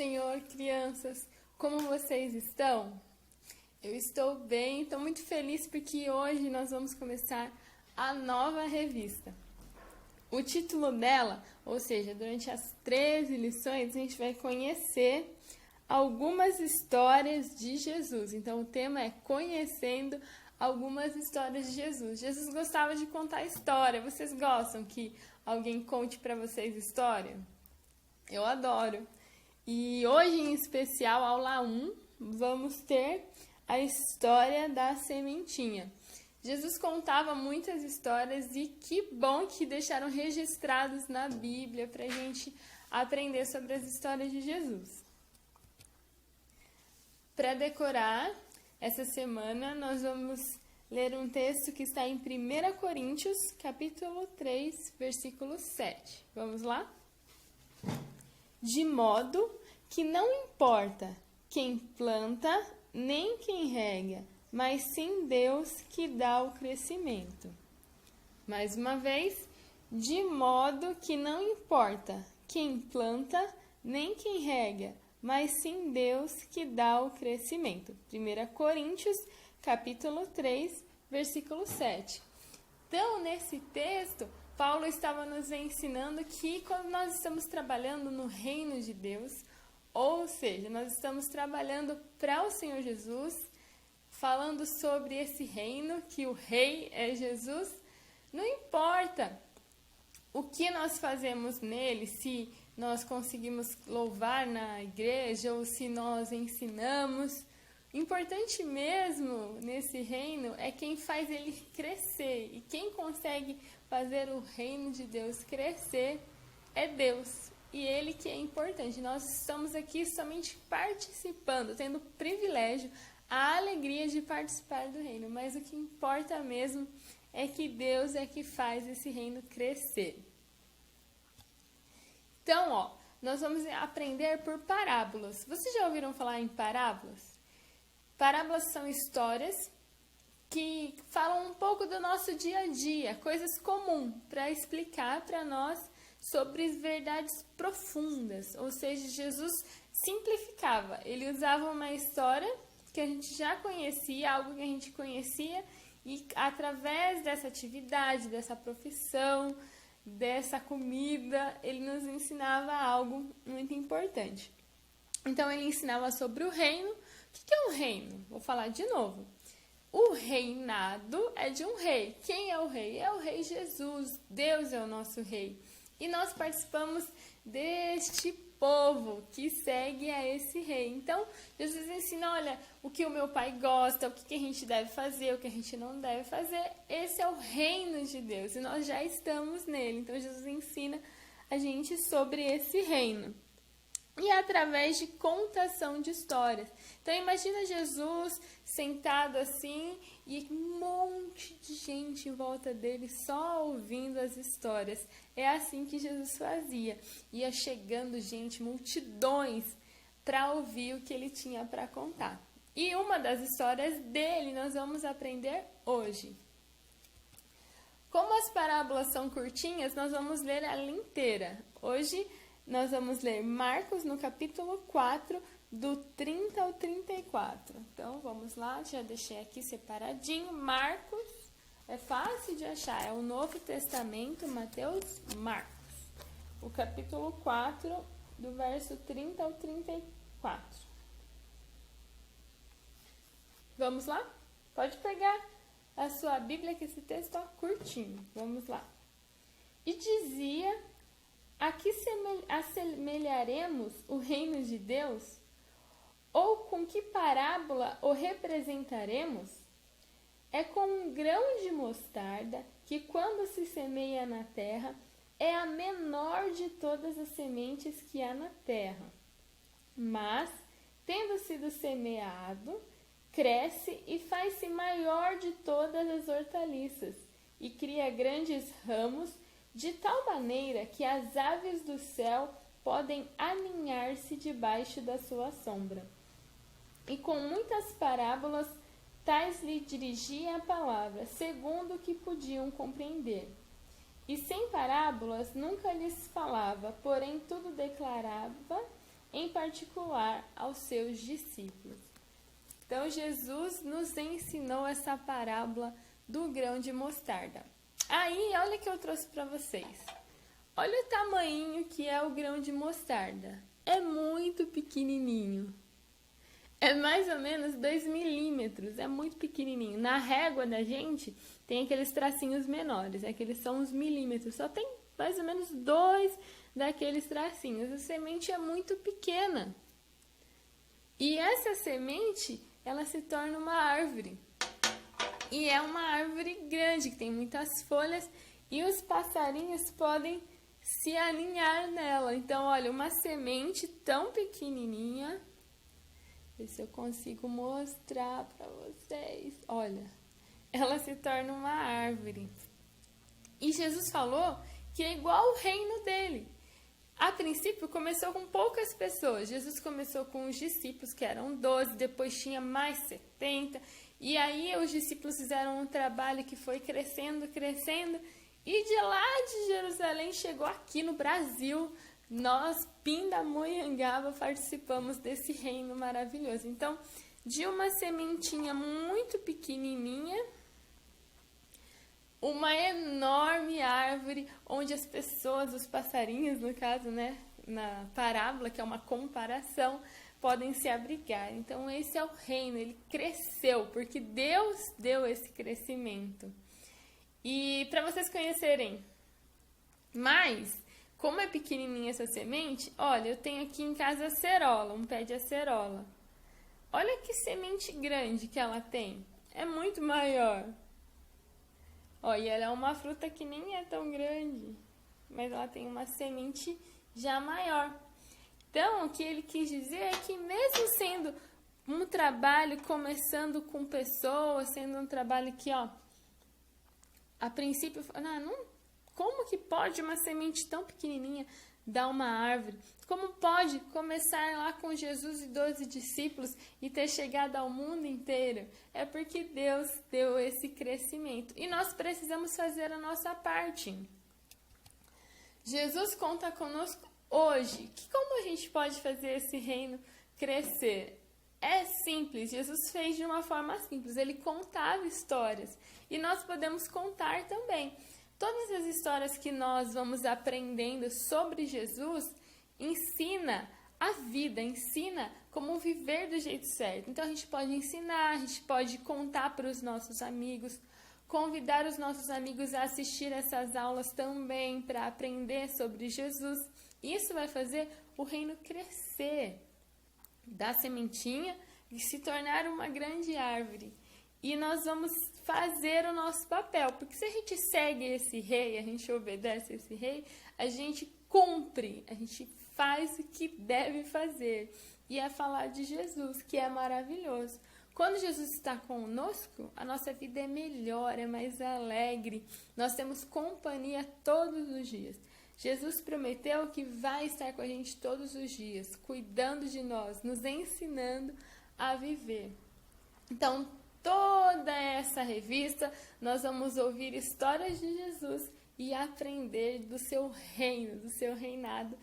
Senhor, crianças, como vocês estão? Eu estou bem, estou muito feliz porque hoje nós vamos começar a nova revista. O título dela, ou seja, durante as 13 lições, a gente vai conhecer algumas histórias de Jesus. Então, o tema é Conhecendo algumas histórias de Jesus. Jesus gostava de contar história. Vocês gostam que alguém conte para vocês história? Eu adoro. E hoje, em especial, aula 1, vamos ter a história da sementinha. Jesus contava muitas histórias e que bom que deixaram registrados na Bíblia para a gente aprender sobre as histórias de Jesus. Para decorar, essa semana nós vamos ler um texto que está em 1 Coríntios, capítulo 3, versículo 7. Vamos lá? De modo que não importa quem planta nem quem rega, mas sim Deus que dá o crescimento. Mais uma vez, de modo que não importa quem planta nem quem rega, mas sim Deus que dá o crescimento. 1 Coríntios, capítulo 3, versículo 7. Então, nesse texto, Paulo estava nos ensinando que quando nós estamos trabalhando no reino de Deus, ou seja, nós estamos trabalhando para o Senhor Jesus, falando sobre esse reino, que o rei é Jesus, não importa o que nós fazemos nele, se nós conseguimos louvar na igreja ou se nós ensinamos. Importante mesmo nesse reino é quem faz ele crescer. E quem consegue fazer o reino de Deus crescer é Deus. E ele que é importante. Nós estamos aqui somente participando, tendo o privilégio, a alegria de participar do reino. Mas o que importa mesmo é que Deus é que faz esse reino crescer. Então, nós vamos aprender por parábolas. Vocês já ouviram falar em parábolas? Parábolas são histórias que falam um pouco do nosso dia a dia, coisas comuns, para explicar para nós sobre verdades profundas. Ou seja, Jesus simplificava. Ele usava uma história que a gente já conhecia, algo que a gente conhecia, e através dessa atividade, dessa profissão, dessa comida, ele nos ensinava algo muito importante. Então, ele ensinava sobre o reino. O que é um reino? Vou falar de novo. O reinado é de um rei. Quem é o rei? É o rei Jesus. Deus é o nosso rei. E nós participamos deste povo que segue a esse rei. Então, Jesus ensina, olha, o que o meu pai gosta, o que a gente deve fazer, o que a gente não deve fazer. Esse é o reino de Deus e nós já estamos nele. Então, Jesus ensina a gente sobre esse reino. E através de contação de histórias. Então, imagina Jesus sentado assim e um monte de gente em volta dele só ouvindo as histórias. É assim que Jesus fazia. Ia chegando gente, multidões, para ouvir o que ele tinha para contar. E uma das histórias dele nós vamos aprender hoje. Como as parábolas são curtinhas, nós vamos ler ela inteira. Hoje nós vamos ler Marcos no capítulo 4, do 30 ao 34. Então, vamos lá, já deixei aqui separadinho. Marcos, é fácil de achar, é o Novo Testamento, Mateus, Marcos. O capítulo 4, do verso 30 ao 34. Vamos lá? Pode pegar a sua Bíblia, que esse texto é curtinho. Vamos lá. E dizia: a que assemelharemos o reino de Deus? Ou com que parábola o representaremos? É com um grão de mostarda que, quando se semeia na terra, é a menor de todas as sementes que há na terra. Mas, tendo sido semeado, cresce e faz-se maior de todas as hortaliças, e cria grandes ramos, de tal maneira que as aves do céu podem aninhar-se debaixo da sua sombra. E com muitas parábolas, tais lhe dirigia a palavra, segundo o que podiam compreender. E sem parábolas nunca lhes falava, porém tudo declarava em particular aos seus discípulos. Então, Jesus nos ensinou essa parábola do grão de mostarda. Aí, olha que eu trouxe para vocês. Olha o tamanho que é o grão de mostarda. É muito pequenininho. É mais ou menos 2 milímetros. É muito pequenininho. Na régua da gente, tem aqueles tracinhos menores. Aqueles são os milímetros. Só tem mais ou menos 2 daqueles tracinhos. A semente é muito pequena. E essa semente, ela se torna uma árvore. E é uma árvore grande, que tem muitas folhas. E os passarinhos podem se aninhar nela. Então, olha, uma semente tão pequenininha. Ver se eu consigo mostrar para vocês. Olha, ela se torna uma árvore. E Jesus falou que é igual ao reino dele. A princípio, começou com poucas pessoas. Jesus começou com os discípulos, que eram 12, depois tinha mais 70. E aí, os discípulos fizeram um trabalho que foi crescendo, crescendo. E de lá de Jerusalém chegou aqui no Brasil. Nós, Pindamonhangaba, participamos desse reino maravilhoso. Então, de uma sementinha muito pequenininha, uma enorme árvore onde as pessoas, os passarinhos, no caso, né, na parábola, que é uma comparação, podem se abrigar. Então, esse é o reino, ele cresceu, porque Deus deu esse crescimento. E para vocês conhecerem mais, como é pequenininha essa semente, olha, eu tenho aqui em casa acerola, um pé de acerola. Olha que semente grande que ela tem, é muito maior. Ó, e ela é uma fruta que nem é tão grande, mas ela tem uma semente já maior. Então, o que ele quis dizer é que mesmo sendo um trabalho começando com pessoas, sendo um trabalho que, ó, a princípio, como que pode uma semente tão pequenininha dar uma árvore? Como pode começar lá com Jesus e 12 discípulos e ter chegado ao mundo inteiro? É porque Deus deu esse crescimento. E nós precisamos fazer a nossa parte. Jesus conta conosco hoje. Como a gente pode fazer esse reino crescer? É simples, Jesus fez de uma forma simples, ele contava histórias e nós podemos contar também. Todas as histórias que nós vamos aprendendo sobre Jesus ensina a vida, ensina como viver do jeito certo. Então a gente pode ensinar, a gente pode contar para os nossos amigos, convidar os nossos amigos a assistir essas aulas também para aprender sobre Jesus. Isso vai fazer o reino crescer, da sementinha e se tornar uma grande árvore. E nós vamos fazer o nosso papel, porque se a gente segue esse rei, a gente obedece esse rei, a gente cumpre, a gente faz o que deve fazer. E é falar de Jesus, que é maravilhoso. Quando Jesus está conosco, a nossa vida é melhor, é mais alegre. Nós temos companhia todos os dias. Jesus prometeu que vai estar com a gente todos os dias, cuidando de nós, nos ensinando a viver. Então, toda essa revista, nós vamos ouvir histórias de Jesus e aprender do seu reino, do seu reinado,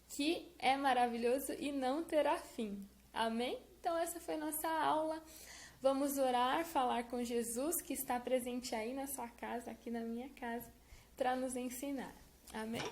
que é maravilhoso e não terá fim. Amém? Então, essa foi nossa aula. Vamos orar, falar com Jesus, que está presente aí na sua casa, aqui na minha casa, para nos ensinar. Amém?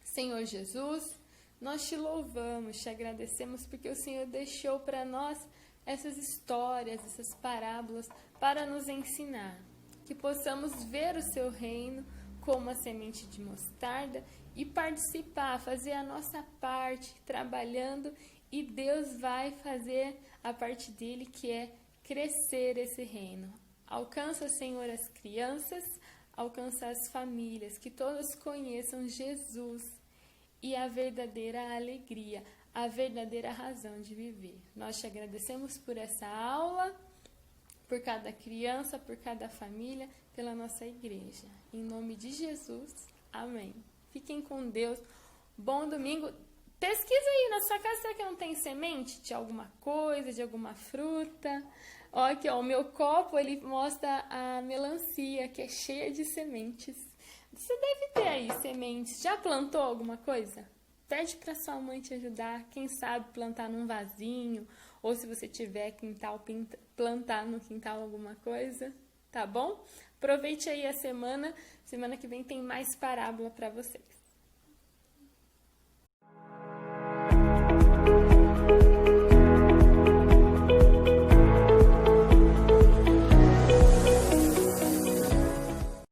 Senhor Jesus, nós te louvamos, te agradecemos, porque o Senhor deixou para nós essas histórias, essas parábolas, para nos ensinar. Que possamos ver o seu reino como a semente de mostarda e participar, fazer a nossa parte, trabalhando, e Deus vai fazer a parte dele, que é crescer esse reino. Alcança, Senhor, as crianças, alcança as famílias, que todas conheçam Jesus e a verdadeira alegria, a verdadeira razão de viver. Nós te agradecemos por essa aula, por cada criança, por cada família, pela nossa igreja. Em nome de Jesus, amém. Fiquem com Deus. Bom domingo. Pesquisa aí na sua casa, será que não tem semente de alguma coisa, de alguma fruta? Ó, aqui, ó, o meu copo, ele mostra a melancia, que é cheia de sementes. Você deve ter aí sementes. Já plantou alguma coisa? pede para sua mãe te ajudar, quem sabe plantar num vasinho, ou se você tiver quintal, plantar no quintal alguma coisa, tá bom? Aproveite aí a semana que vem tem mais parábola para vocês.